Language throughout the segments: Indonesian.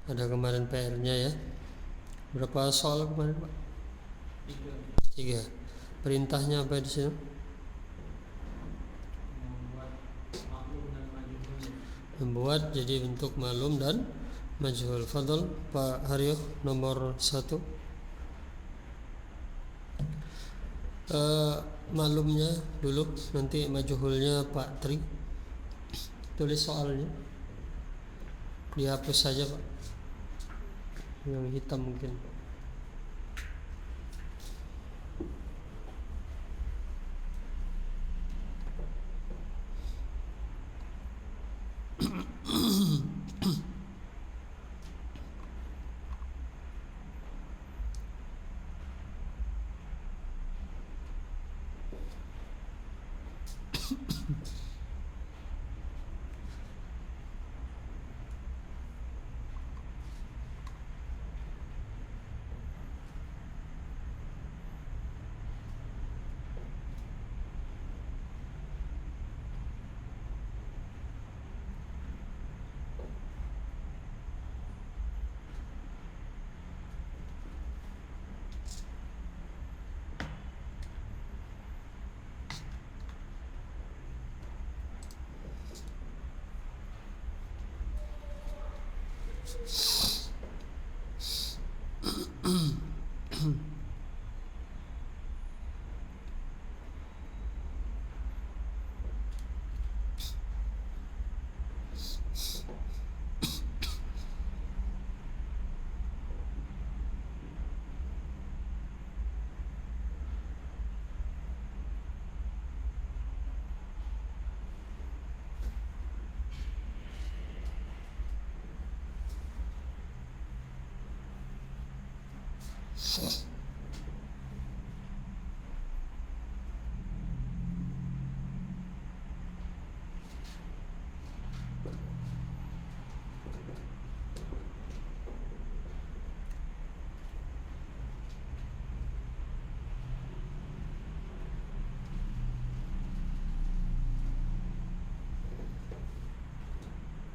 Ada kemarin PR-nya ya. Berapa soal kemarin Pak? 3. Perintahnya apa di sini? Membuat jadi bentuk malum dan majhul. Fadol Pak Haryo nomor 1. Malumnya dulu, nanti majhulnya Pak Tri. Tulis soalnya. Dihapus saja Pak. Yang hitam mungkin.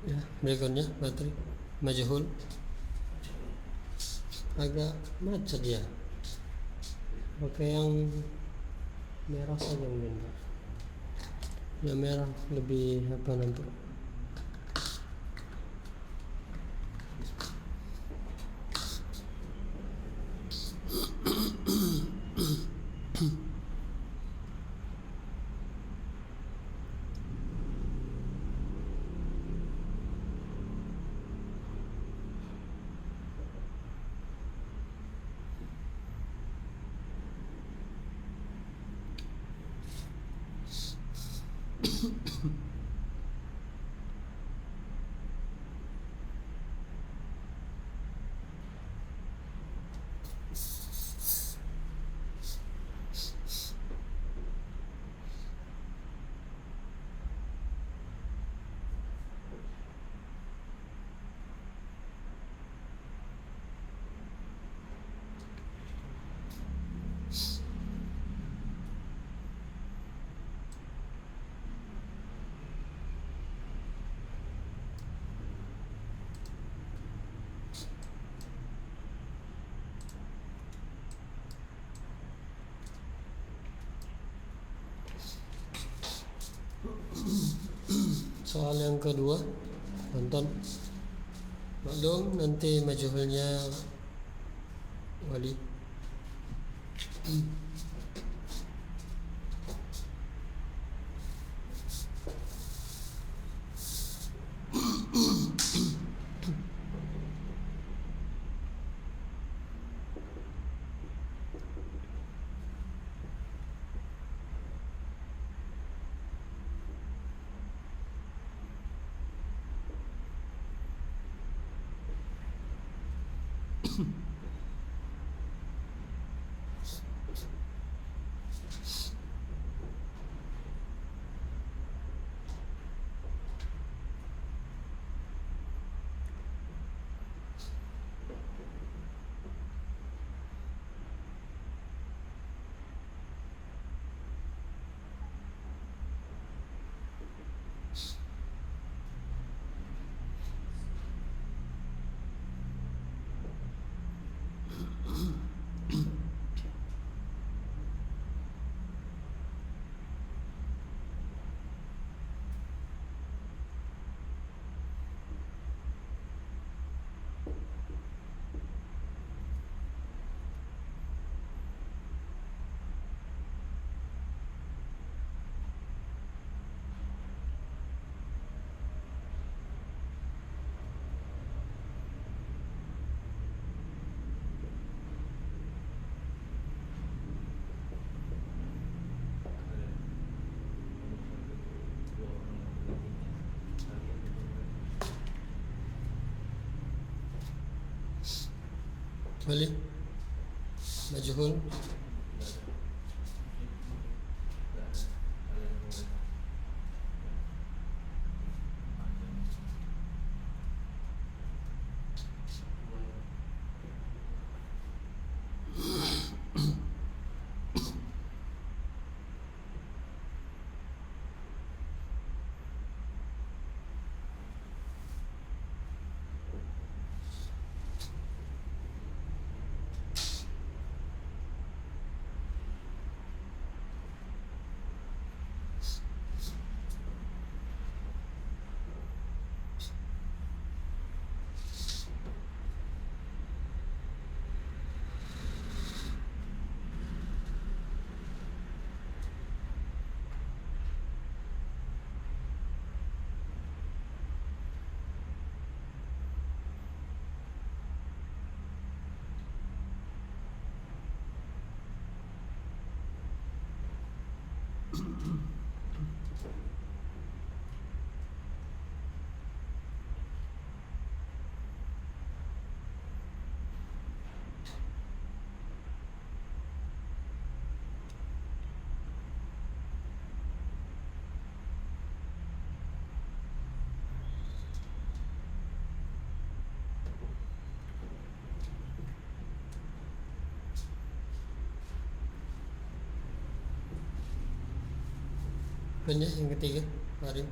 Ya, berikutnya Patri majhul. Agak macet ya. Pakai yang merah saja mungkin Pak. Yang merah lebih apa nanti? Soal yang kedua, tonton. Maklum nanti majhulnya wali. Balik majhul. Banyak yang ketiga, mari.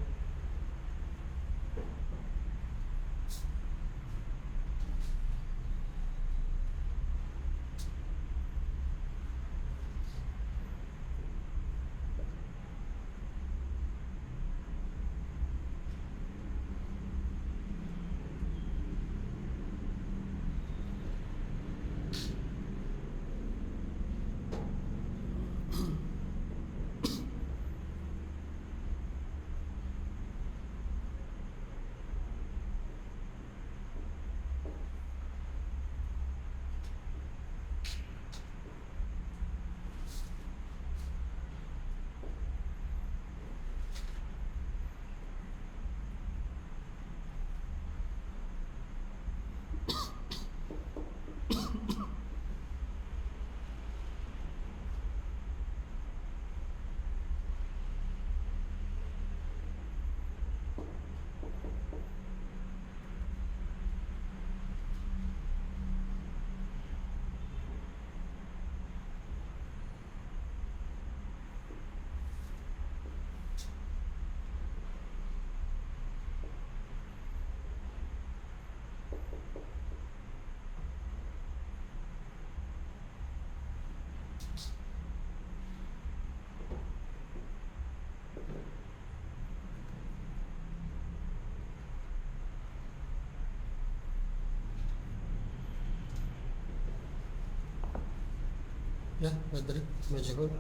Ya, Badri, majhul.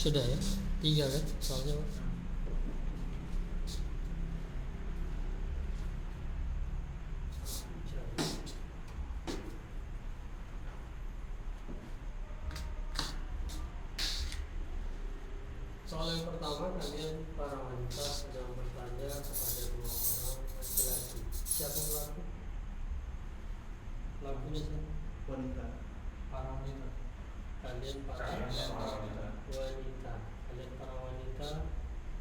Sudah ya, 3 kan soalnya, Pak? yang pertama, kalian para wanita sedang bertanya kepada dua orang laki-laki. Siapa pelaku? Pelakunya siapa? Wanita. Para wanita. Kalian para wanita. Kalian para wanita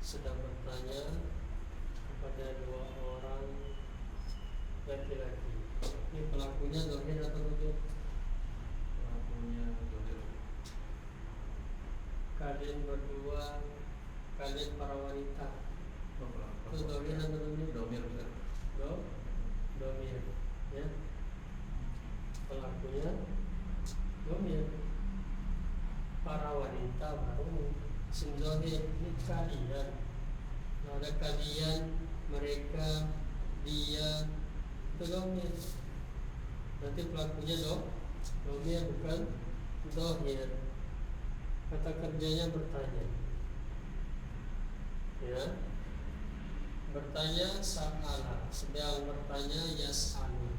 sedang bertanya kepada dua orang laki-laki. Ini pelakunya zahir atau rujul? Pelakunya zahir. Kalian berdua, kalian para wanita. Itu zahir atau rujul? Domir bisa. Domir, ya. Pelakunya domir. Para wanita baru isim zahir. Ini kalian. Ada kalian, mereka, dia, itu domir. Nanti pelakunya domir bukan zahir. Kata kerjanya bertanya, ya, bertanya sa'ala, sedang bertanya yas'alu.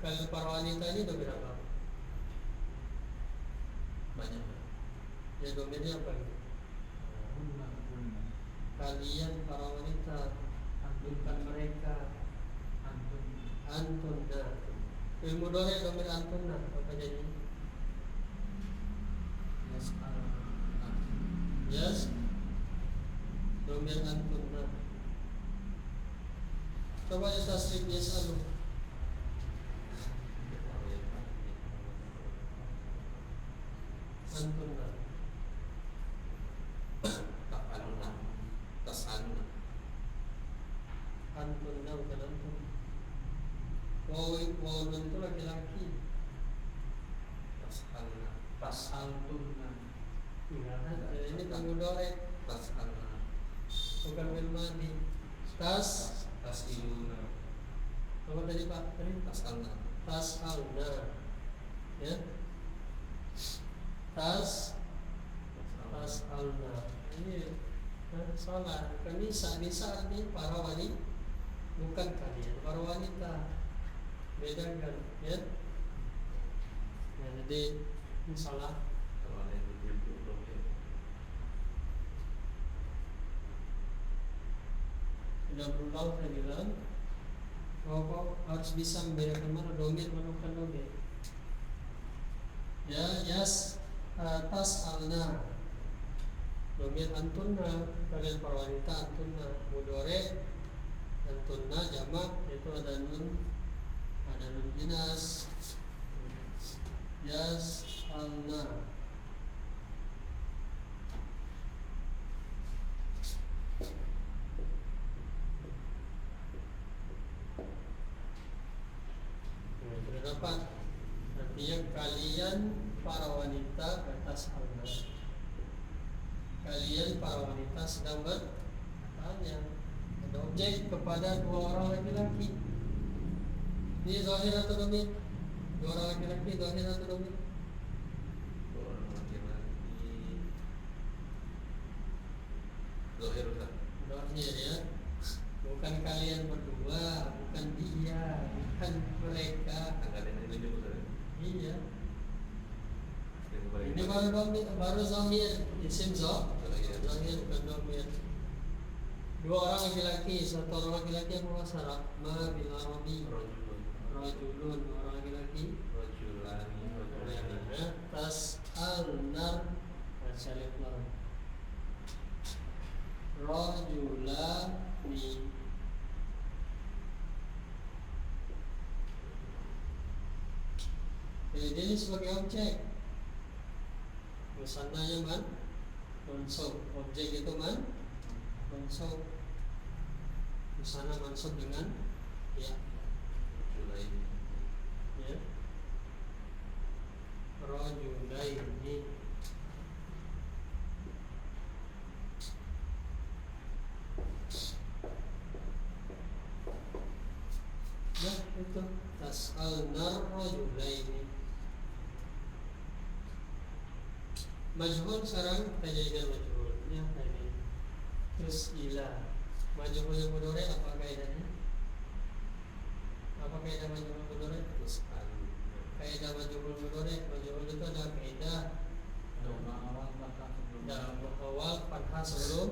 Kalau para wanita ini udah berapa? Banyak. Ya domirnya apa? Kalian para wanita, bukan mereka. Antunna. Ilmu dore domir antunna apa jadi? Yes. Domir antunna. Coba ya tasrif yas'alu. Antunna. Antunna bukan antun. Wow itu laki-laki. Tasaltunna. Enggak ada. Ini kamu dore. Tasalna. Bukan wilmadi. Tasiluna. Apa tadi Pak? Tasalna. Tasalna. Ya. Tasalna. Ini salah. Bukan nisa artinya para wanita. Bukan kalian para wanita. Bedakan, ya. Nah, jadi ini salah. Kalau ada yang begitu domir. Sudah berulang saya bilang bahwa harus bisa membedakan mana domir mana bukan domir. Ya, yas tasalna. Domir antunna, kalian para wanita antunna. Mudore antunna jamak, itu ada nun jinas. Yas alna. Berapa? Artinya kalian para wanita atas alna. Kalian para wanita sedang bertanya. Ada objek kepada dua orang laki-laki. Ini zahir atau domir? Dua orang laki-laki zahir atau domir? Orang laki-laki. Zahir Ustaz. Zahir, ya. Bukan kalian berdua, bukan dia, bukan mereka. Enggak ada yang ditunjuk Ustaz. Iya. Ini baru domir, baru zahir. Isim zahir bukan domir. Dua orang laki-laki, satu orang laki-laki yang muasarah. Ma bil arabi. Rajulun, orang laki-laki. Rajulani. Tas'alna. Salif lam. Rajulani. Jadi ini sebagai objek. Musannanya man mansub. Objek itu mansub. Musanna mansub dengan ya. Ya. Rajulaini. Nah, itu tas'alna rajulaini. Majhul sekarang kita jadikan majhul. Ya, ini. Terus ila. Majhul yang mudhari apa kaidahnya? Apa kaidah majhul mudhari? Terus Kaidah majhul mudhari, majhul itu ada kaidah dalam awal fathah sebelum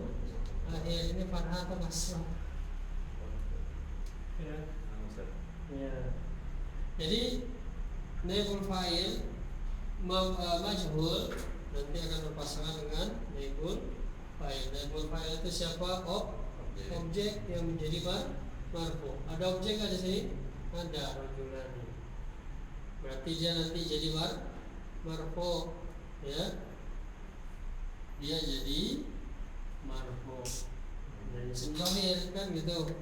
akhir. Ini fathah atau kasrah? Ya. Ya. Jadi naibul fa'il majhul nanti akan berpasangan dengan naibul fa'il. Naibul fa'il itu siapa? Objek yang menjadi marfu. Ada objek nggak di sini? Ada, rajulani. Berarti dia nanti jadi marfu, ya. Dia jadi marfu. Nah, isim zahir kan gitu.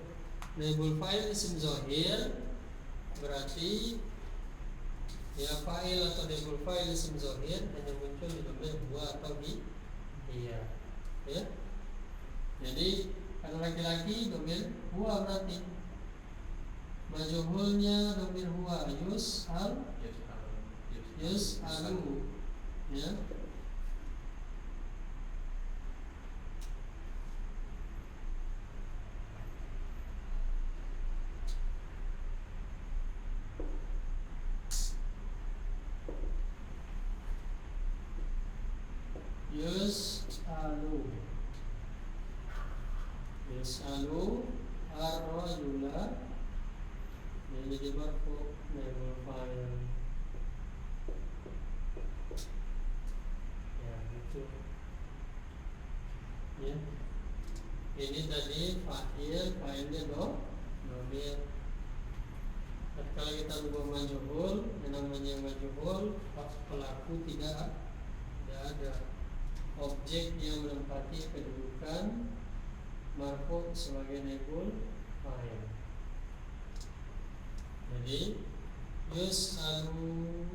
Naibul fa'il isim zahir berarti ya fa'il atau naibul fa'il isim zahir hanya muncul di dhamir huwa atau iya, ya. Jadi kalau laki-laki dhamir huwa berarti majhulnya dhamir huwa yus'alu, ya. Yus'alu ar-rajula, ini jadi marfu naibul fa'il. Ya, gitu. Ya. Ini tadi fa'ilnya dhamir. Kalau kita ubah majhul, yang namanya majhul pelaku tidak ada. Objek yang menempati kedudukan marfu sebagai naibul fa'il. Jadi yus'alu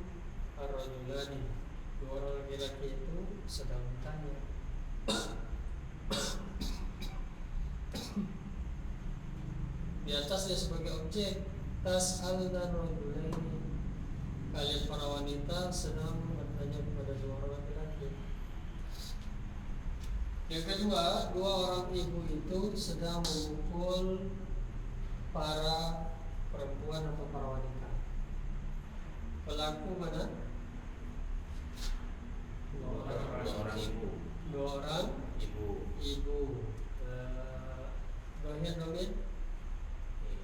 ar-rajulani, dua orang laki-laki itu sedang bertanya. Di atas dia sebagai objek, tas'alna rajulaini, kalian para wanita sedang bertanya kepada dua orang laki-laki. Yang kedua, dua orang ibu itu sedang memukul para perempuan atau para wanita. Pelaku mana? Dua orang ibu. Dohir domir. Ini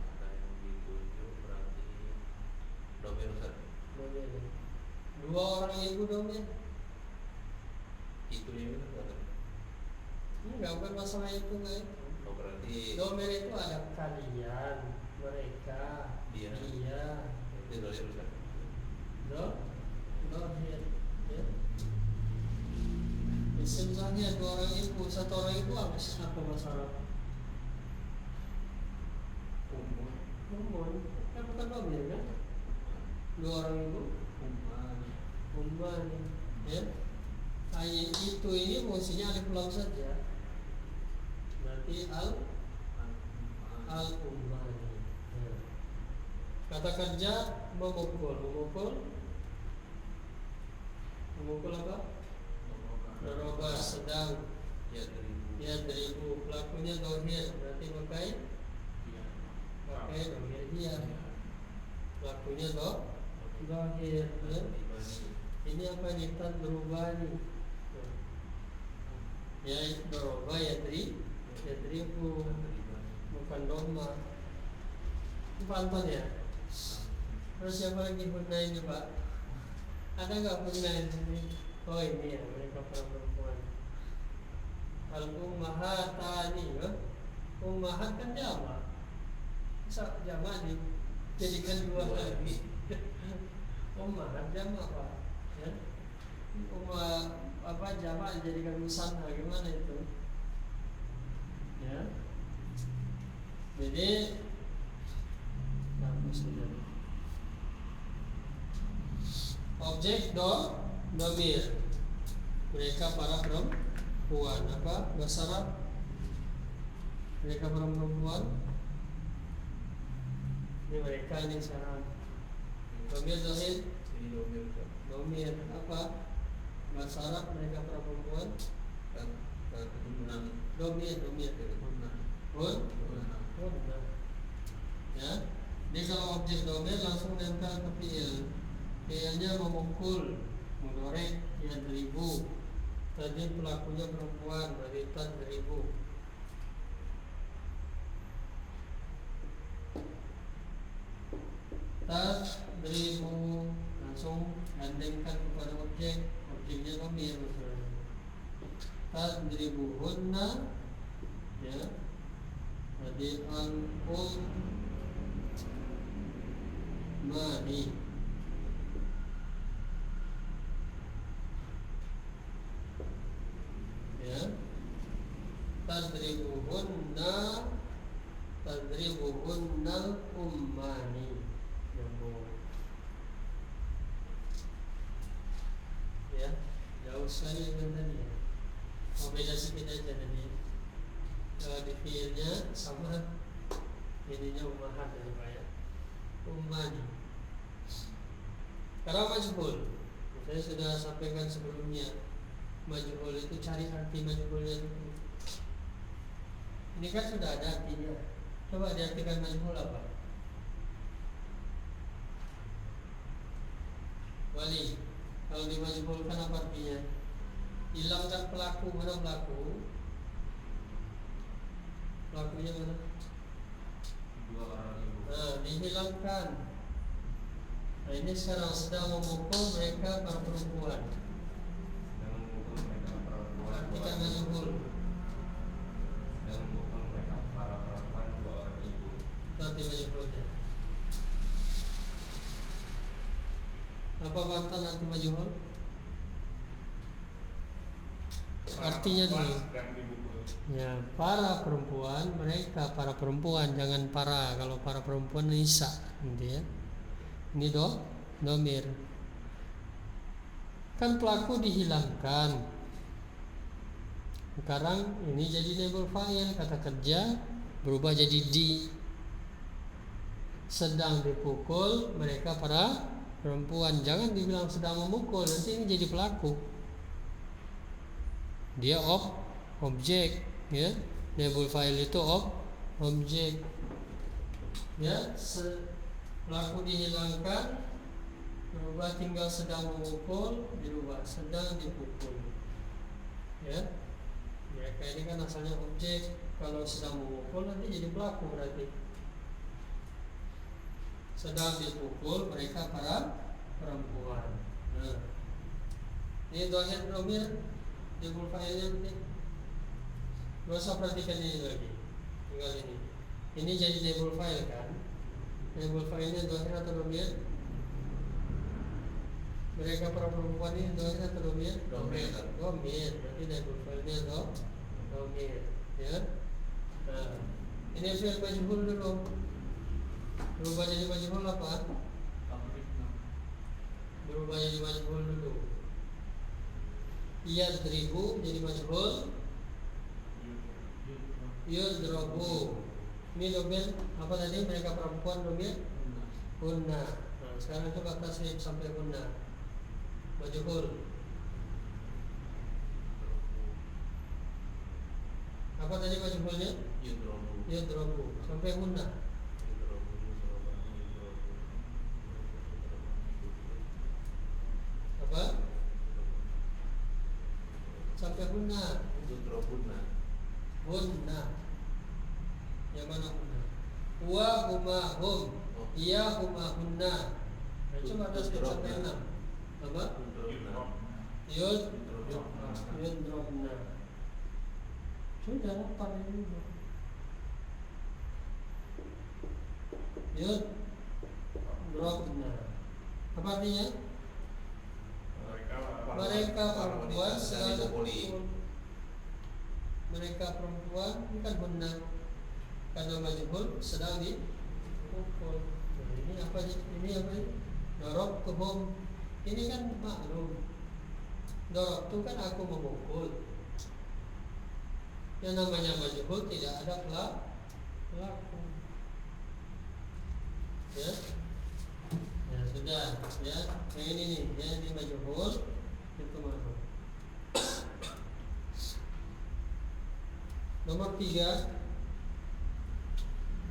ada yang ditunjuk berarti domir Ustaz. Dua orang ibu domir. Itu yang benar. Enggak, bukan masalah itu enggak itu. Oh, berarti Domir itu ada kalian, mereka, dia. Itu domir Ustaz. Dohir, ya. Isim zahir dua orang ibu, satu orang ibu apa masalah? Umun, kan bukan domir kan? Dua orang ibu, umman, ya. Ayat itu ini fungsinya alif lam saja. Berarti al ummani. Ya. Kata kerja memukul apa? Daraba sedang. Ya teribu. Pelakunya dohir, berarti pakai dohir dia. Pelakunya dohir. Ya. Ini apa nih? Tadrubani. Ya daroba ya teribu, bukan doma. Pantun ya. Terus siapa lagi punna ini Pak? Ada nggak punna ini? Oh ini ya, mereka perempuan. Al-ummahatani, ya? Ummahat kan jamak. Bisa jamak dijadikan dua lagi. Ummahat jamak Pak. Ya? Jamak dijadikan musanna, gimana itu? Ya. Jadi objek domir, mereka para perempuan. Apa bahasa Arab? Mereka perempuan. Ini mereka ini sekarang. Domir dohir. Ini Domir apa? Bahasa Arab mereka perempuan. Domir. Ya. Jadi kalau objek domir langsung nempel ke fiil. Fiilnya memukul, mudhari ya 1000. Tadi pelakunya perempuan, berarti tadribu. Tadribu langsung gandengkan kepada objek, objeknya dhamir misalnya. Tadribuhunna, ya. Jadi al-ummani. Ya. Tadribuhunnal ummani. Ya, jauh sekali dengan tadi ya. Oh, beda sedikit aja tadi. Di fiilnya sama, ininya ummahat ya Pak ya. Ummani. Karena majhul, saya sudah sampaikan sebelumnya. Majhul itu cari arti majhulnya dulu. Ini kan sudah ada artinya. Coba diartikan majhul apa? Wali. Kalau dimajhulkan apa artinya? Hilangkan pelaku, mana pelaku? Pelakunya mana? Dua orang ibu. Nah, dihilangkan. Nah, ini sekarang sedang memukul mereka para perempuan. Dan memukul mereka perempuan. Artikan majhul. Dan memukul mereka para perempuan dua orang ibu. Nanti majhulnya. Apa mantan nanti majhul? Artinya dulu. Ya, para perempuan, mereka para perempuan, jangan para. Kalau para perempuan nisa, gitu ya. Ini domir. Kan pelaku dihilangkan. Sekarang ini jadi naibul fa'il, kata kerja berubah jadi di. Sedang dipukul mereka para perempuan. Jangan dibilang sedang memukul, nanti ini jadi pelaku. Dia objek, ya. Naibul fa'il itu objek. Ya, pelaku dihilangkan, berubah tinggal sedang memukul, dirubah sedang dipukul. Ya. Mereka ini kan asalnya objek. Kalau sedang memukul nanti jadi pelaku berarti. Sedang dipukul mereka para perempuan. Nah, ini dohir domir. Naibul fa'ilnya penting. Gak usah perhatikan ini lagi. Tinggal ini. Ini jadi naibul fa'il kan? Naibul fa'ilnya dohir atau domir? Mereka para perempuan ini dohir atau domir? Domir. Domir. Berarti naibul fa'ilnya domir. Ya. Nah, ini fi'il majhul dulu. Berubah jadi majhul apa? Berubah jadi majhul dulu. Yadribu jadi majhul. Yudrabu. Ini domir apa tadi? Mereka perempuan domir hunna. Nah, sekarang coba tasrif sampai hunna. Majhul. Apa tadi majhulnya? Yudrabu. Sampai hunna. Apa? Sampai hunna. Hunna. Yang mana hunna? Wa huma hum. Iya huma hunna. Nah, coba tasrif sampai 6. Apa? Yudrobna. Sudah 8 ini. Yudrobna. Apa artinya? Mereka perempuan sedang dipukul. Mereka perempuan ini kan benar karena majhul sedang dipukul. Nah, ini apa? Ini apa? Darabtuhum. Ini kan maklum. Darabtu kan aku memukul. Yang namanya majhul tidak ada pelaku. Ya. Ya sudah, ya. Yang ini nih, ya ini majhul, itu majhul. Nomor 3.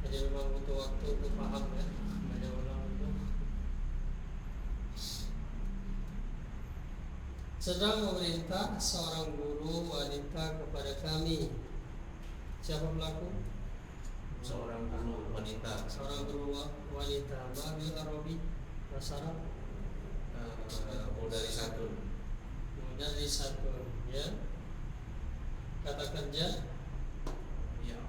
Jadi memang butuh waktu untuk paham ya. Banyak orang itu. sedang memerintah seorang guru wanita kepada kami. Siapa pelaku? Seorang guru wanita. Seorang guru wanita. Bil Arabi bahasa Arab. Dari satu. Dari satu, ya. Kata kerja. Ya.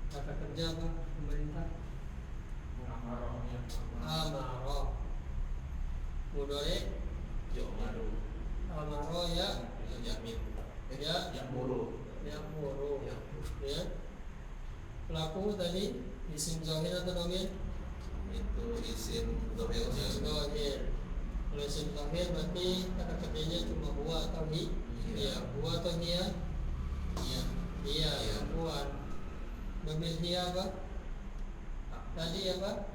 Kata kerja apa? Pemerintah. Amaro. Mudore. Yomaru. Amaro ya. Yamin. Ya. Yamuru. Yamuru. Ya. Pelaku tadi isim zahir atau dhamir? Itu isim dhamir. Zahir. Kalau isim zahir berarti kata kerjanya cuma huwa atau hi? Iya. Huwa atau hiya? Iya. Perempuan. Dhamir hiya apa? Tadi apa?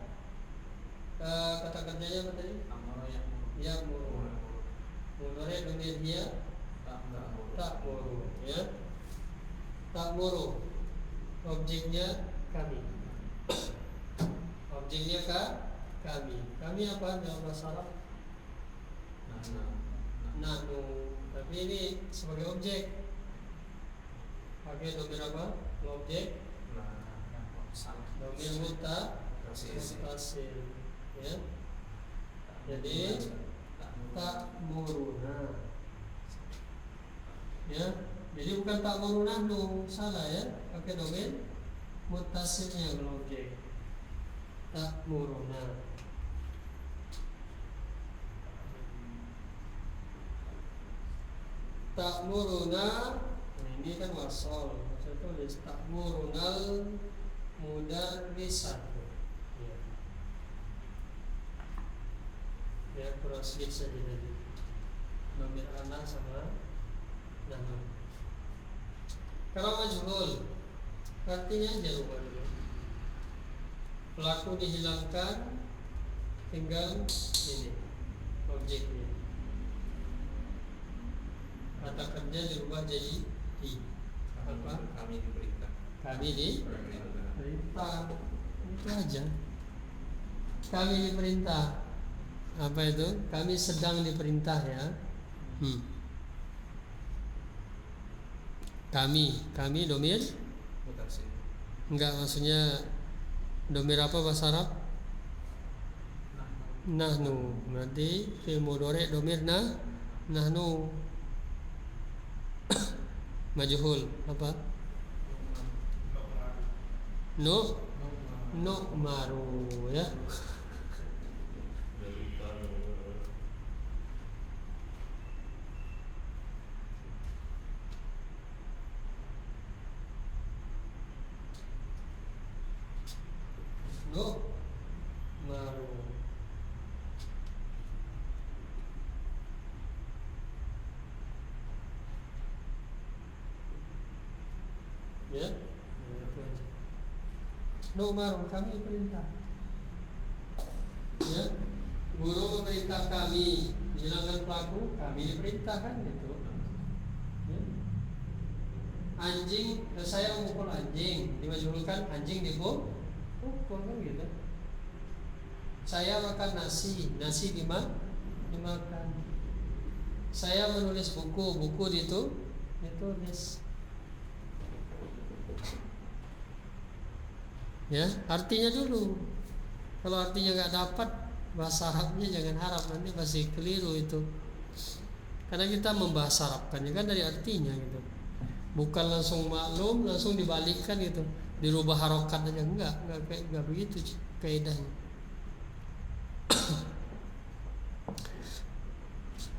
Kata kerjanya apa tadi? Yamuru. Mudore dhamir hiya? Ta'muru. Ya. Ta'muru. Objeknya kami. Objeknya kami. Kami apa dalam bahasa Arab? Nahnu. Tapi ini sebagai objek. Pakai dhamir apa? Objek. Dhamir muttasil. Ya. Jadi ta'muruna. Ya. Jadi bukan ta'muruna nahnu, salah ya. Pakai dhamir muttasilnya kalau objek. Ta'muruna. Ta'muruna, ini kan wasol. Saya tulis ta'murunal mudarrisatu. Ya. Ya, kurang sedikit saja tadi. Dhamir anak sama nahnu. Kalau majhul, artinya aja rubah dulu. Pelaku dihilangkan, tinggal ini objeknya. Kata kerja dirubah jadi di. Apa? Kami diperintah. Kami diperintah. Itu aja. Kami diperintah. Apa itu? Kami sedang diperintah ya. Kami domir? Mutasil. Enggak, maksudnya domir apa bahasa Arab? Nahnu. Berarti fi'il mudhari' domir nahnu. Majhul apa? Nu'maru ya. Nu'maru. Ya, itu aja. Nu'maru, kami perintah. Ya, guru memerintah kami menghilangkan pelaku, kami diperintahkan gitu. Ya. Anjing, saya memukul anjing, dimajhulkan anjing dipukul kan gitu. Saya makan nasi dimakan. Saya menulis buku ditulis. Ya, artinya dulu. Kalau artinya nggak dapat, bahasa Arabnya jangan harap, nanti pasti keliru itu. Karena kita membahas Arabkannya kan dari artinya gitu. Bukan langsung maklum, langsung dibalikkan gitu. Dirubah harokat aja enggak begitu kaidahnya.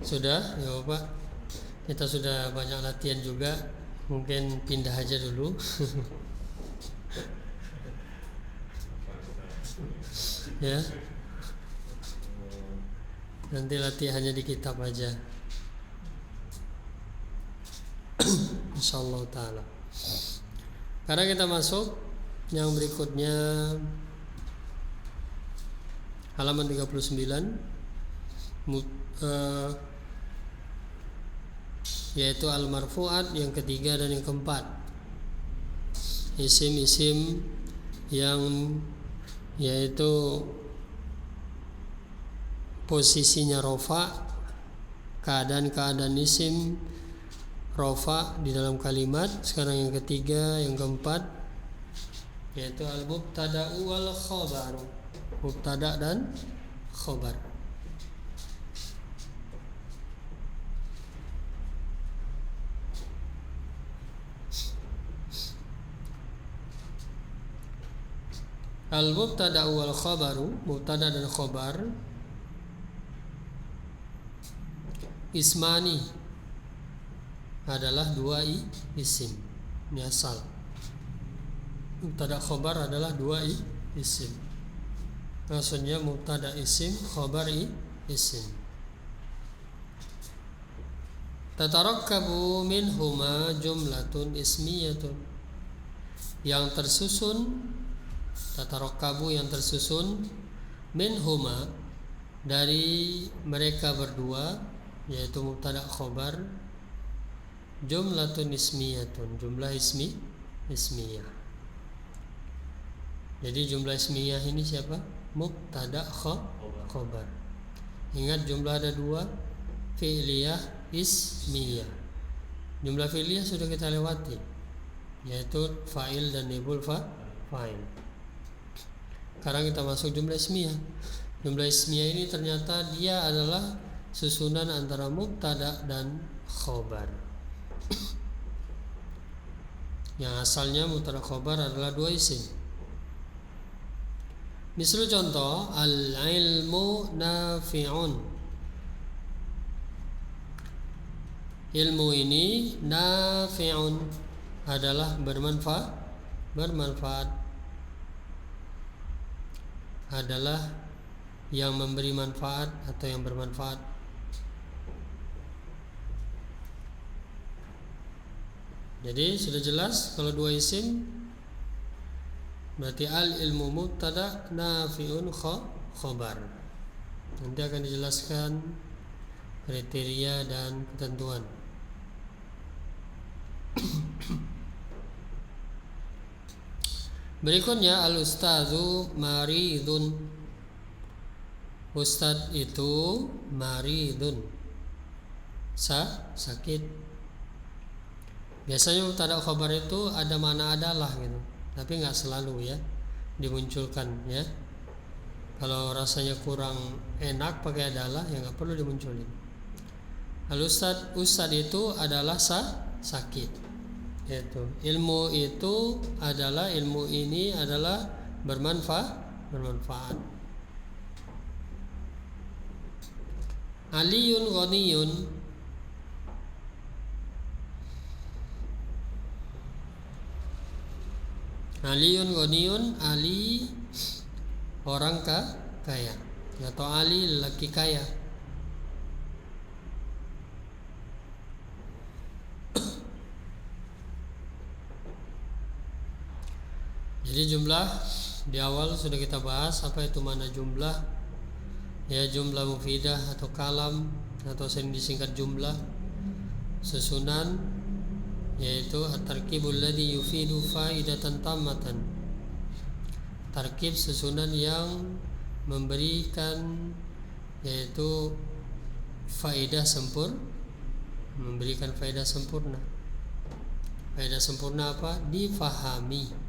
Sudah, ya Bapak. Kita sudah banyak latihan juga. Mungkin pindah aja dulu. Ya. Nanti latihannya di kitab aja. Insyaallah taala. Karena kita masuk yang berikutnya halaman 39 yaitu al-marfu'at yang ketiga dan yang keempat. Isim-isim yang yaitu posisinya rofa keadaan-keadaan isim rofa di dalam kalimat. Sekarang yang ketiga, yang keempat, yaitu al-mubtada'u wal khabaru. Mubtada dan khabar. Al-mubtada wal khabaru, mubtada dan khabar, ismani, adalah dua isim. Ini asal. Mubtada khabar adalah dua isim. Maksudnya mubtada isim, khabar isim. Tatarakkabu minhuma jumlatun ismiyatun. Yang tersusun, tatarakkabu yang tersusun, minhuma, dari mereka berdua, yaitu mubtada khabar, jumlatun ismiyatun, jumlah ismiyah. Jadi jumlah ismiyah ini siapa? Mubtada khabar. Ingat jumlah ada dua, fi'liyah, ismiyah. Jumlah fi'liyah sudah kita lewati, yaitu fa'il dan nibul fa'il. Sekarang kita masuk jumlah ismiyah. Jumlah ismiyah ini ternyata dia adalah susunan antara mubtada dan khabar. Yang asalnya mubtada khabar adalah dua isim. Misal contoh, al-ilmu nafi'un. Ilmu ini nafi'un, adalah bermanfaat, adalah yang memberi manfaat atau yang bermanfaat. Jadi sudah jelas kalau dua isim berarti al-ilmu mubtada, nafi'un khabar. Nanti akan dijelaskan kriteria dan ketentuan. Berikutnya al-ustadzu maridun. Ustadz itu maridun, sakit. Biasanya mubtada khabar itu ada mana adalah gitu, tapi nggak selalu ya dimunculkan ya. Kalau rasanya kurang enak pakai adalah, ya nggak perlu dimunculin. Al-ustadz, ustadz itu adalah sakit. Yaitu ilmu itu adalah, ilmu ini adalah bermanfaat. Aliyun ghaniyun. Aliyun ghaniyun, Ali orang kaya, atau Ali lelaki kaya. Jadi jumlah di awal sudah kita bahas apa itu mana jumlah. Ya, jumlah mufidah atau kalam atau sering disingkat jumlah. Susunan yaitu at-tarkibul ladzi yufidu faidatan tammatan. Tarkib susunan yang memberikan yaitu faedah memberikan faedah sempurna. Faedah sempurna apa? Difahami.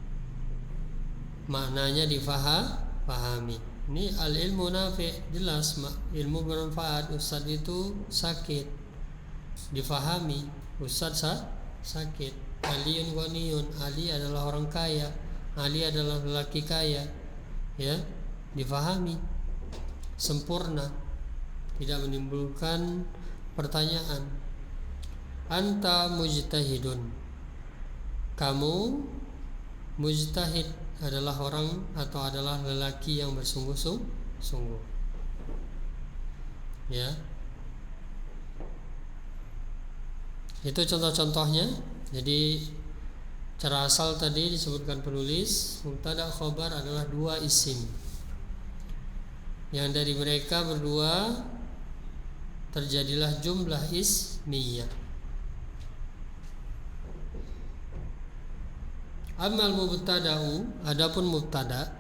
Maknanya difahami. Ini al-ilmu nafi', jelas ilmu bermanfaat. Ustadz itu sakit, difahami. Ustadz sakit. Aliyun ghaniyun, Ali adalah orang kaya, Ali adalah lelaki kaya, ya, difahami sempurna, tidak menimbulkan pertanyaan. Anta mujtahidun, kamu mujtahid, adalah orang atau adalah lelaki yang bersungguh-sungguh. Ya. Itu contoh-contohnya. Jadi cara asal tadi disebutkan penulis, mubtada khabar adalah dua isim. Yang dari mereka berdua terjadilah jumlah ismiyah. Amal mubtada'u, adapun mubtada,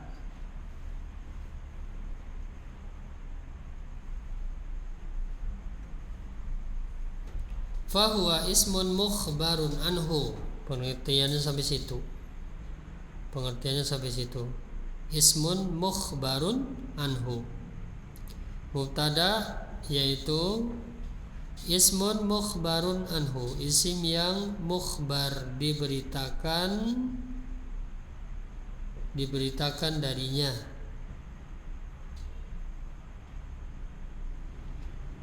Fahuwa ismun mukhbarun anhu. Pengertiannya sampai situ. Ismun mukhbarun anhu. Mubtada yaitu ismun mukhbarun anhu, isim yang mukhbar diberitakan darinya.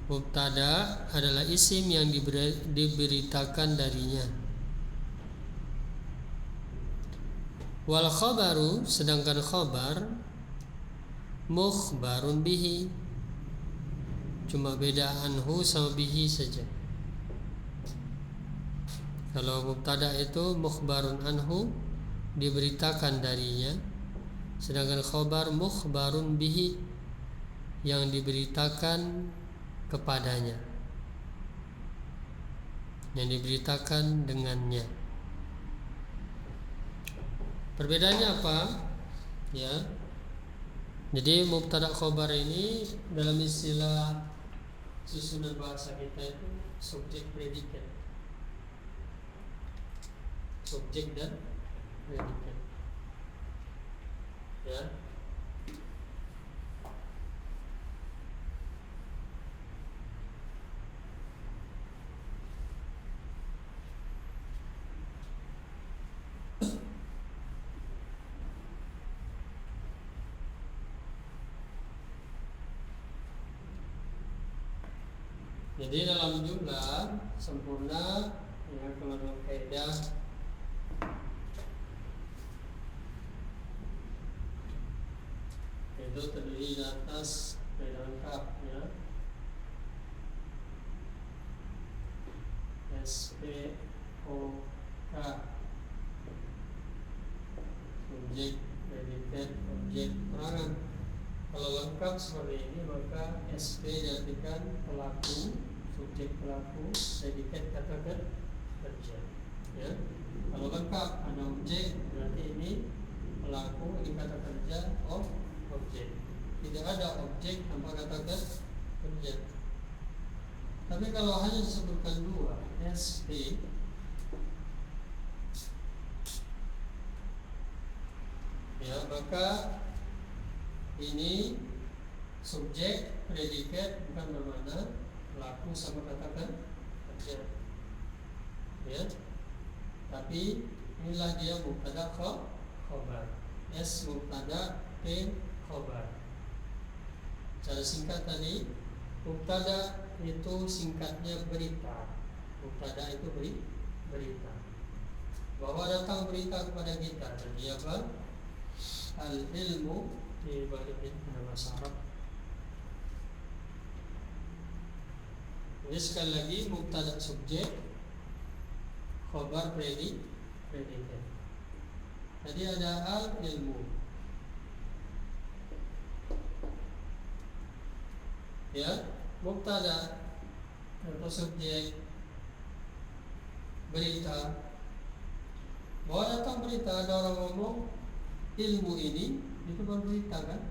Mubtada adalah isim yang diberitakan darinya. Wal khabaru, sedangkan khabar mukhbarun bihi, cuma beda anhu sama bihi saja. Kalau mubtada itu mukhbarun anhu, diberitakan darinya, sedangkan khabar mukhbarun bihi, yang diberitakan kepadanya, yang diberitakan dengannya. Perbedaannya apa? Ya. Jadi mubtada khabar ini dalam istilah susunan bahasa kita itu subjek predikat. Subjek dan predikat. Ya. Jadi dalam jumlah sempurna, ya, kalau dalam kaidah itu terdiri atas kaidah lengkap, ya. SPOK, subjek, predikat, objek, perangan. Kalau lengkap seperti ini maka SP diartikan pelaku, subjek pelaku, predikat kata kerja. Ya. Kalau lengkap ada objek berarti ini pelaku, ini kata kerja, objek. Tidak ada objek tanpa kata kerja. Tapi kalau hanya disebutkan dua, SP, ya, maka ini subjek, predikat bukan bermakna pelaku sama kata kerja, ya. Tapi inilah dia mubtada khabar. S mubtada, P khabar. Cara singkat tadi, mubtada itu singkatnya berita. Mubtada itu berita. Bahwa datang berita kepada kita. Jadi apa? Al-ilmu dibalikin dalam bahasa Arab. Jadi sekali lagi mubtada subjek, khabar predikat. Tadi ada al-ilmu, ya, mubtada atau subjek berita. Bahwa datang berita, ada orang ngomong ilmu ini, itu baru berita kan,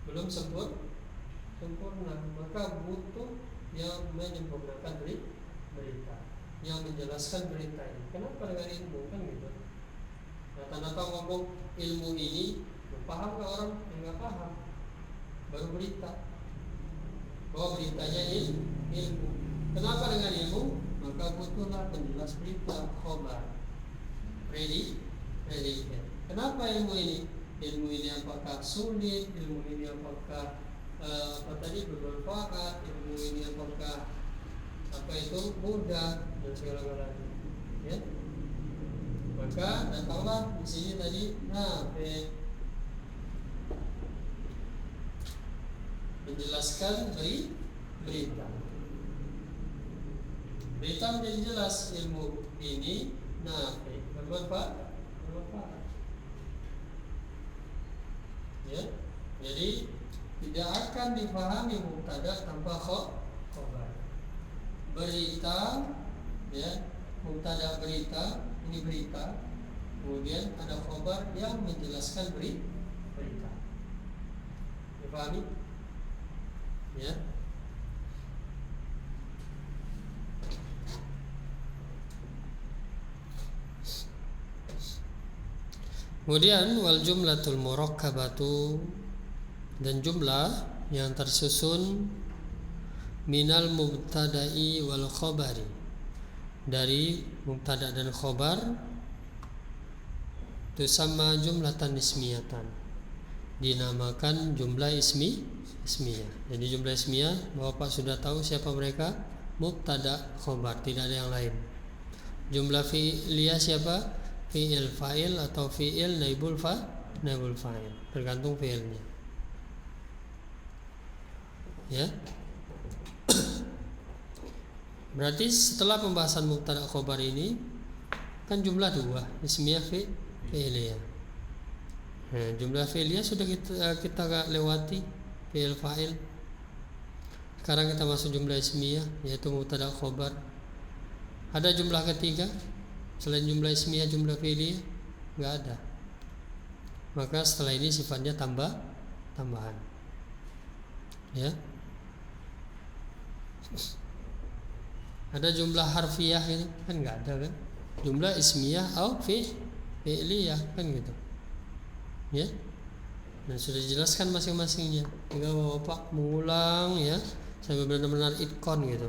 belum sempurna, maka butuh yang menyempurnakan berita, yang menjelaskan berita ini. Kenapa dengan ilmu kan gitu? Datang ngomong ilmu ini, paham nggak orang? Nggak paham, baru berita. Bahwa beritanya ilmu. Kenapa dengan ilmu? Maka butuhlah penjelas berita, khabar, predikat. Kenapa ilmu ini? Ilmu ini apakah sulit? Ilmu ini apakah bermanfaat? Ilmu ini apakah mudah dan segala-galanya? Ya. Maka datanglah di sini tadi menjelaskan berita. Berita menjadi jelas, ilmu ini bermanfaat. Ya, jadi tidak akan dipahami mubtada tanpa khabar. Berita, ya, mubtada berita, ini berita. Kemudian ada khabar yang menjelaskan berita. Dipahami? Ya. Kemudian wal jumlatul murakkabatu, dan jumlah yang tersusun minal mubtada'i wal khabari, dari mubtada dan khabar, tusamma jumlatan ismiyatan, dinamakan jumlah ismiyah. Jadi jumlah ismiyah, Bapak sudah tahu siapa mereka? Mubtada, khabar, tidak ada yang lain. Jumlah fi'liyah siapa? Fi'il, fa'il, atau fi'il naibul fa'il, tergantung fi'ilnya. Ya. Berarti setelah pembahasan mubtada khabar ini kan jumlah dua, ismiyah fi'liyah. Nah, jumlah fi'liyah sudah kita lewati, fi'il, fa'il. Sekarang kita masuk jumlah ismiyah, yaitu mubtada khabar. Ada jumlah ketiga selain jumlah ismiyah, jumlah fi'liyah? Enggak ada. Maka setelah ini sifatnya tambahan. Ya. Ada jumlah harfiah ini kan enggak ada kan? Jumlah ismiyah atau fi'liyah kan gitu. Ya. Dan sudah dijelaskan masing-masingnya. Tinggal Bapak mengulang ya sampai benar-benar itqan gitu.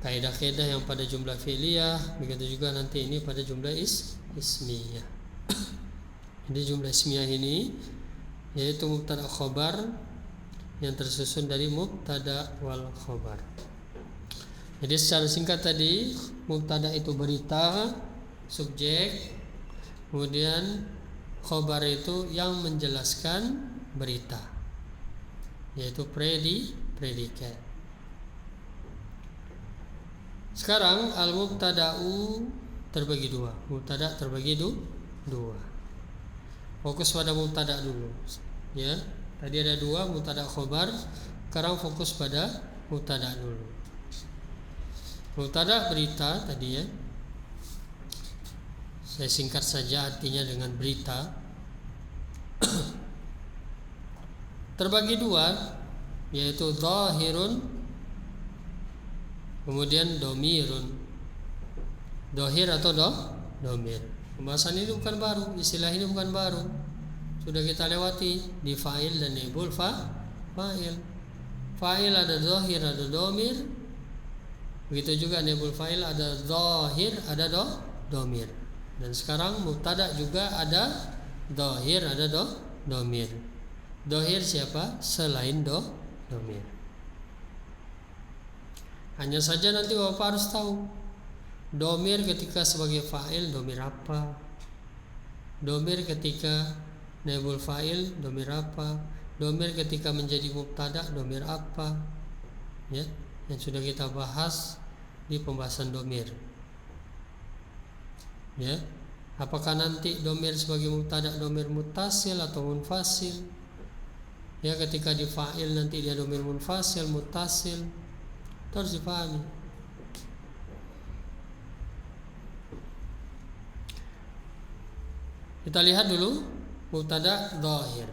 Kaidah-kaidah yang pada jumlah fi'liyah, begitu juga nanti ini pada jumlah ismiyah. Jadi jumlah ismiyah ini yaitu mubtada khabar yang tersusun dari mubtada wal khabar. Jadi secara singkat tadi, mubtada itu berita, subjek, kemudian khabar itu yang menjelaskan berita, yaitu predikat. Sekarang al-mubtada'u terbagi dua. Mubtada terbagi dua. Fokus pada mubtada dulu. Ya, tadi ada dua, mubtada khabar. Sekarang fokus pada mubtada dulu. Mubtada berita tadi ya. Saya singkat saja artinya dengan berita. Terbagi dua, yaitu zahirun, kemudian domirun. Dohir atau domir. Pembahasan ini bukan baru, istilah ini bukan baru. Sudah kita lewati di fa'il dan naibul fa'il. Fa'il ada dohir, ada domir. Begitu juga naibul fa'il ada dohir, ada domir. Dan sekarang mubtada juga ada dohir, ada domir. Dohir siapa? Selain domir. Hanya saja nanti Bapak harus tahu domir ketika sebagai fa'il, domir apa? Domir ketika naibul fa'il, domir apa? Domir ketika menjadi mubtada, domir apa? Ya, yang sudah kita bahas di pembahasan domir. Ya, apakah nanti domir sebagai mubtada, domir muttasil atau munfasil? Ya, ketika di fa'il nanti dia domir munfasil, muttasil. Harus dipahami. Kita lihat dulu mubtada dhahir.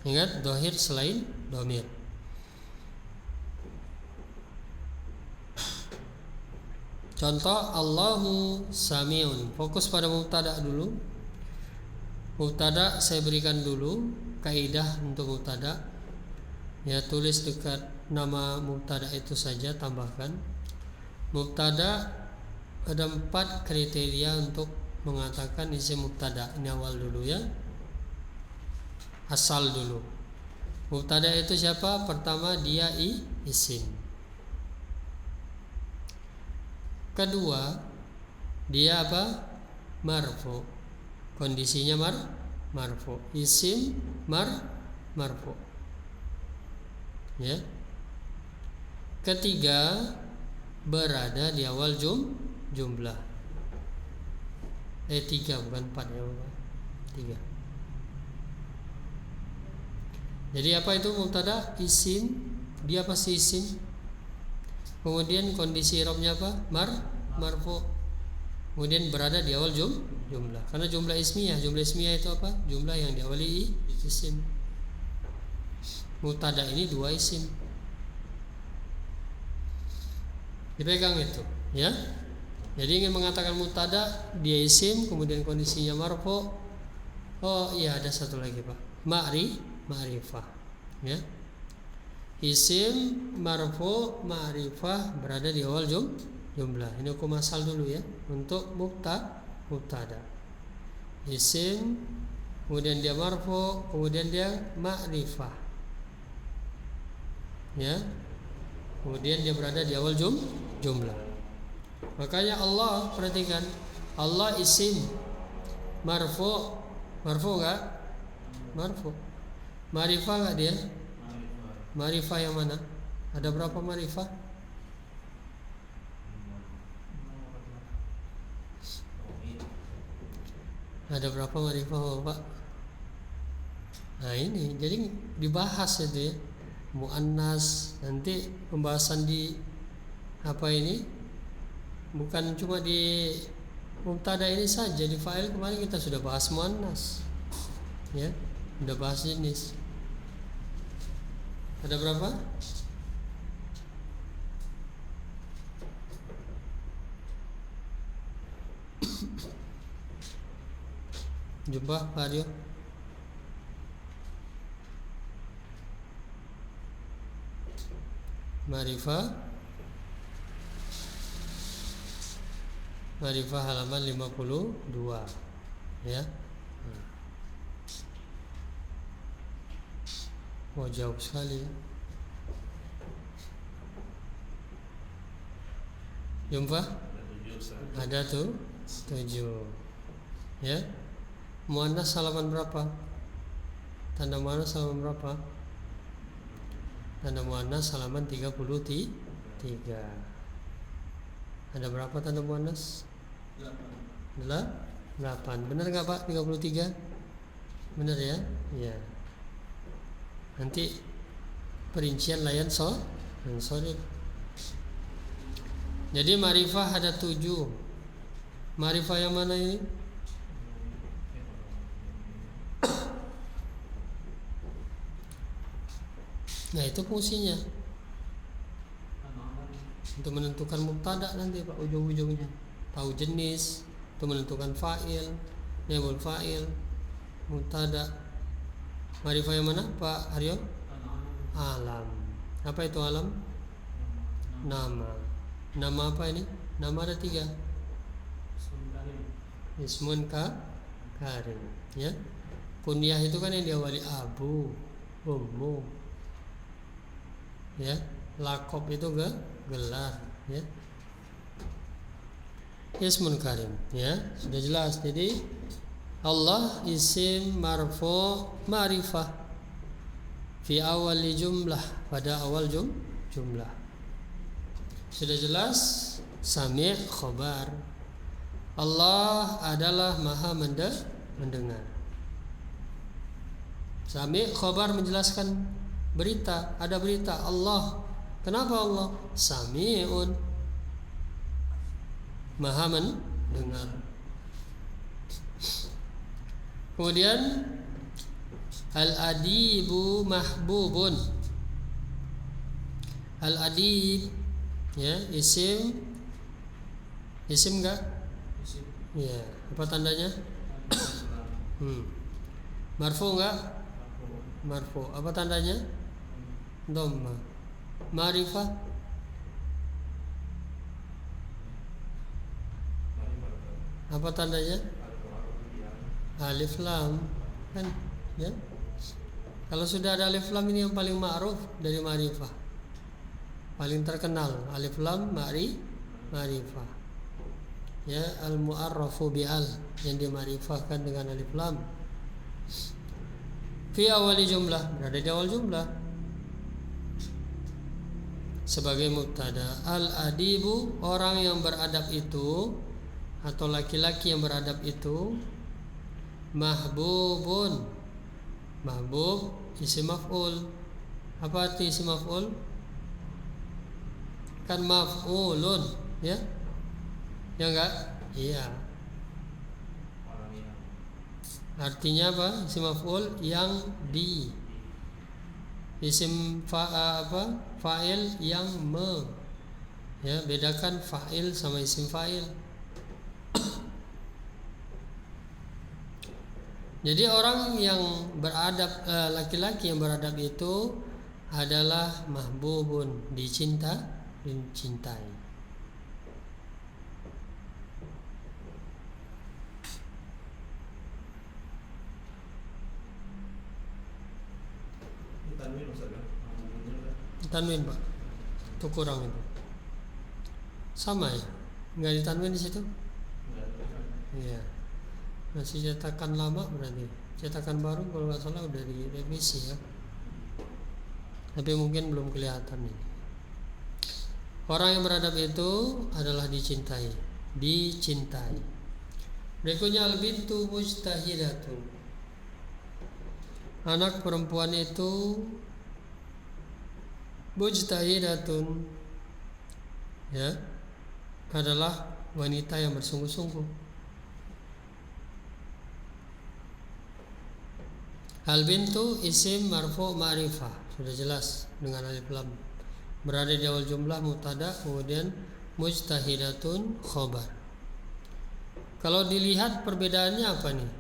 Ingat, dhahir selain domir. Contoh Allahu sami'un. Fokus pada mubtada dulu. Mubtada saya berikan dulu kaidah untuk mubtada. Ya, tulis dekat nama mubtada itu saja, tambahkan mubtada ada 4 kriteria untuk mengatakan isim mubtada. Ini awal dulu ya, asal dulu. Mubtada itu siapa? Pertama dia isim. Kedua dia apa? Marfu. Kondisinya marfu. Isim marfu. Ya. Ketiga berada di awal jumlah. 3 bukan 4 ya, 3. Jadi apa itu mubtada? Isim, dia pasti isim. Kemudian kondisi i'rabnya apa? Marfu. Kemudian berada di awal jumlah. Karena jumlah ismiyah itu apa? Jumlah yang diawali isim. Mubtada ini 2 isim. Dipegang itu, ya. Jadi ingin mengatakan mubtada dia isim kemudian kondisinya marfu. Oh iya, ada satu lagi Pak, ma'rifah ya. Isim marfu ma'rifah berada di awal jumlah. Ini hukum asal dulu ya untuk mubtada. Isim kemudian dia marfu kemudian dia ma'rifah ya, kemudian dia berada di awal jumlah. Makanya Allah, perhatikan, Allah isim marfu enggak? Marfu. Ma'rifah enggak dia? Ma'rifah yang mana? Ada berapa ma'rifah? Ada berapa ma'rifah Pak? Nah ini jadi dibahas itu ya, muannas. Nanti pembahasan di apa ini bukan cuma di mubtada ini saja, di fa'il kemarin kita sudah bahas muannas ya, sudah bahas jenis. Ada berapa? Jumpa Pak Aryo. Ma'rifah halaman 52 ya. Oh jauh sekali ya. Jumpa? Ada tuh 7 ya. Muannas halaman berapa? Tanda muannas halaman berapa? Tanda muannas halaman 33. Ada berapa tanda muannas? 8. Benar nggak Pak? 33? Benar ya? Iya. Nanti perincian layan sorry. Jadi ma'rifah ada 7. Ma'rifah yang mana ini? Nah itu fungsinya untuk menentukan mubtada nanti Pak, ujung-ujungnya tahu jenis, untuk menentukan fa'il, naibul fa'il, mubtada. Ma'rifah yang mana Pak Aryo? Alam. Apa itu alam? Nama. Nama apa ini? Nama ada 3. Ismun karim ya. Kunyah itu kan yang diawali abu, ummu ya. Lakob itu gelar ya. Ismun karim ya, sudah jelas. Jadi Allah isim marfu ma'rifah fi awal jumlah, pada awal jumlah. Sudah jelas. Sami' khobar, Allah adalah maha mendengar. Sami' khobar menjelaskan berita, ada berita Allah. Kenapa Allah? Sami'un, maha mendengar. Kemudian al-adibu mahbubun. Al-adib ya, isim enggak? Isim. Ya, apa tandanya? Marfu enggak? Marfu. Apa tandanya? Dhamma. Ma'rifah? Apa tandanya? Alif lam kan ya. Kalau sudah ada alif lam ini yang paling ma'ruf dari ma'rifah, paling terkenal. Alif lam ma'rifah ya, al mu'arrafu bi al, yang dimarifahkan dengan alif lam. Fi awali jumlah, berada di awal jumlah sebagai mubtada. Al adibu, orang yang beradab itu atau laki-laki yang beradab itu. Mahbubun, mahbub isim maf'ul. Apa arti isim maf'ul? Kan maf'ulun ya. Ya enggak? Iya. Artinya apa? Isim maf'ul yang di. Isim fa'il yang Ya, bedakan fa'il sama isim fa'il. Jadi orang yang beradab, laki-laki yang beradab itu adalah mahbubun, dicintai. Tanwin Ustaz kan? Tanwin Pak, itu kurang itu. Sama ya, nggak ditanwin di situ? Iya. Masih cetakan lama berarti. Cetakan baru kalau nggak salah udah direvisi ya. Tapi mungkin belum kelihatan ini. Orang yang beradab itu adalah dicintai. Berikutnya al-bintu mujtahidatun. Anak perempuan itu mujtahidatun, ya, adalah wanita yang bersungguh-sungguh. Al-bintu isim marfu ma'rifah, sudah jelas dengan alif lam. Berada di awal jumlah mubtada, kemudian mujtahidatun khobar. Kalau dilihat perbedaannya apa nih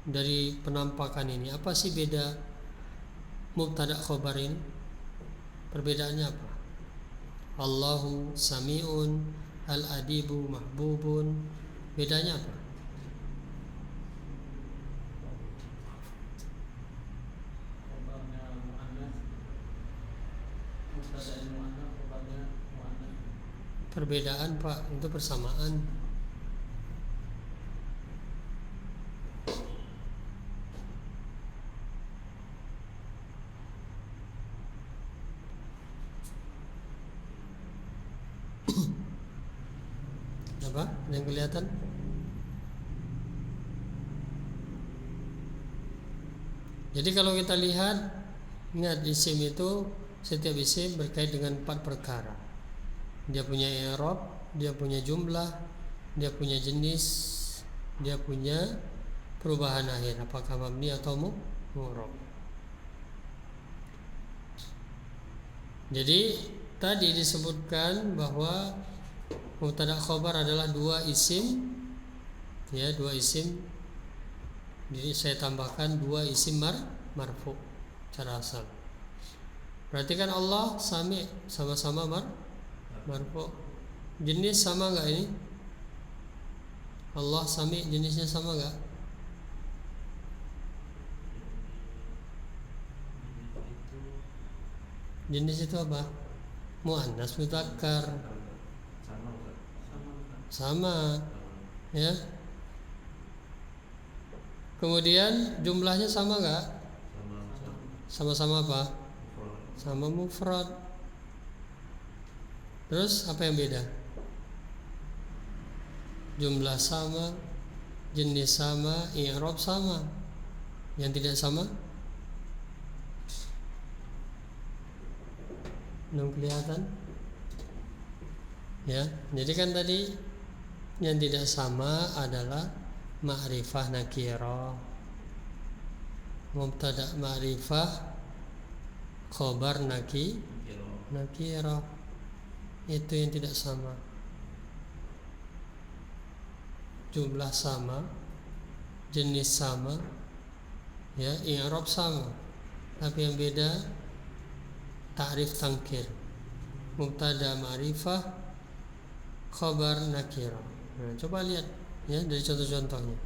dari penampakan ini? Apa sih beda mubtada khobar ini? Perbedaannya apa? Allahu sami'un, al-adibu mahbubun. Bedanya apa? Perbedaan Pak, itu persamaan. Apa? Yang kelihatan? Jadi kalau kita lihat, ingat isim itu setiap isim berkait dengan 4 perkara. Dia punya i'rab, dia punya jumlah, dia punya jenis, dia punya perubahan akhir, apakah mabni atau mu'rab. Jadi tadi disebutkan bahwa mubtada khabar adalah 2 isim, ya, 2 isim. Jadi saya tambahkan 2 isim marfu secara asal. Berarti kan Allah sami, sama-sama marfu. Jenis sama enggak ini? Allah sami jenisnya sama enggak? Jenis itu apa? Muannas mudzakkar. Sama. Ya. Kemudian jumlahnya sama enggak? Sama-sama apa? Sama mufrad. Terus apa yang beda? Jumlah sama, jenis sama, i'rab sama. Yang tidak sama? Belum kelihatan? Ya, jadi kan tadi yang tidak sama adalah ma'rifah nakirah. Mubtada ma'rifah, khobar nakirah. Itu yang tidak sama. Jumlah sama, jenis sama, ya, i'rab sama. Tapi yang beda ta'rif tangkir. Mubtada ma'rifah, khobar nakirah. Nah, coba lihat ya dari contoh-contohnya.